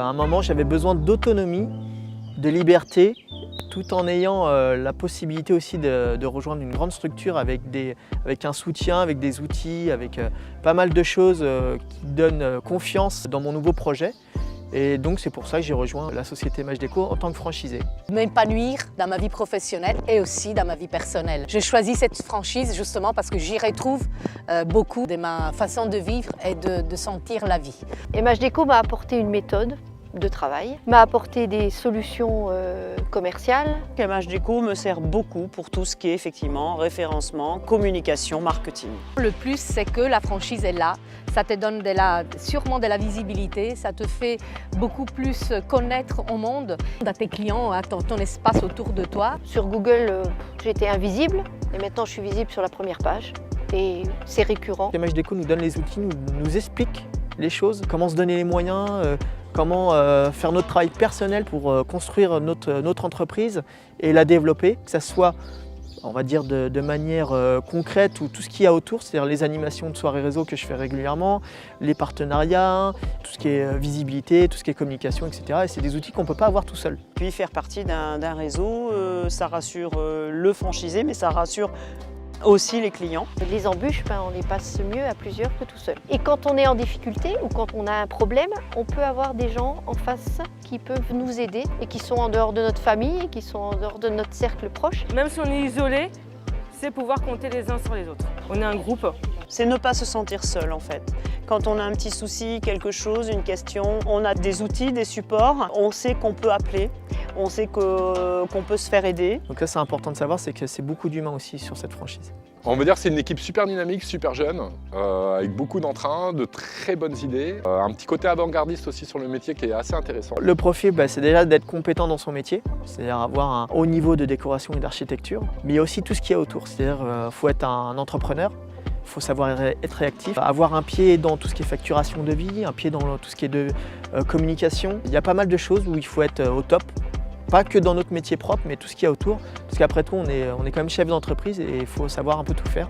un moment, j'avais besoin d'autonomie, de liberté, tout en ayant la possibilité aussi de rejoindre une grande structure avec un soutien, avec des outils, avec pas mal de choses qui donnent confiance dans mon nouveau projet. Et donc c'est pour ça que j'ai rejoint la société MHDéco en tant que franchisé. M'épanouir dans ma vie professionnelle et aussi dans ma vie personnelle. J'ai choisi cette franchise justement parce que j'y retrouve beaucoup de ma façon de vivre et de sentir la vie. MHDéco m'a apporté une méthode de travail, m'a apporté des solutions commerciales. MHDéco me sert beaucoup pour tout ce qui est effectivement référencement, communication, marketing. Le plus, c'est que la franchise est là. Ça te donne sûrement de la visibilité, ça te fait beaucoup plus connaître au monde, à tes clients, à ton espace autour de toi. Sur Google, j'étais invisible et maintenant je suis visible sur la première page et c'est récurrent. MHDéco nous donne les outils, nous explique les choses, comment se donner les moyens, comment faire notre travail personnel pour construire notre entreprise et la développer, que ça soit, on va dire, de manière concrète ou tout ce qu'il y a autour, c'est-à-dire les animations de soirées réseau que je fais régulièrement, les partenariats, tout ce qui est visibilité, tout ce qui est communication, etc. Et c'est des outils qu'on ne peut pas avoir tout seul. Puis faire partie d'un réseau, ça rassure le franchisé, mais ça rassure aussi les clients. Les embûches, on les passe mieux à plusieurs que tout seul. Et quand on est en difficulté ou quand on a un problème, on peut avoir des gens en face qui peuvent nous aider et qui sont en dehors de notre famille, qui sont en dehors de notre cercle proche. Même si on est isolé, c'est pouvoir compter les uns sur les autres. On est un groupe. C'est ne pas se sentir seul en fait. Quand on a un petit souci, quelque chose, une question, on a des outils, des supports, on sait qu'on peut appeler, on sait qu'on peut se faire aider. Donc là, c'est important de savoir, c'est que c'est beaucoup d'humains aussi sur cette franchise. On va dire que c'est une équipe super dynamique, super jeune, avec beaucoup d'entrain, de très bonnes idées. Un petit côté avant-gardiste aussi sur le métier qui est assez intéressant. Le profil, c'est déjà d'être compétent dans son métier, c'est-à-dire avoir un haut niveau de décoration et d'architecture, mais il y a aussi tout ce qu'il y a autour, c'est-à-dire qu'il faut être un entrepreneur, il faut savoir être réactif, avoir un pied dans tout ce qui est facturation de vie, un pied dans tout ce qui est de communication. Il y a pas mal de choses où il faut être au top. Pas que dans notre métier propre, mais tout ce qu'il y a autour. Parce qu'après tout, on est quand même chef d'entreprise et il faut savoir un peu tout faire.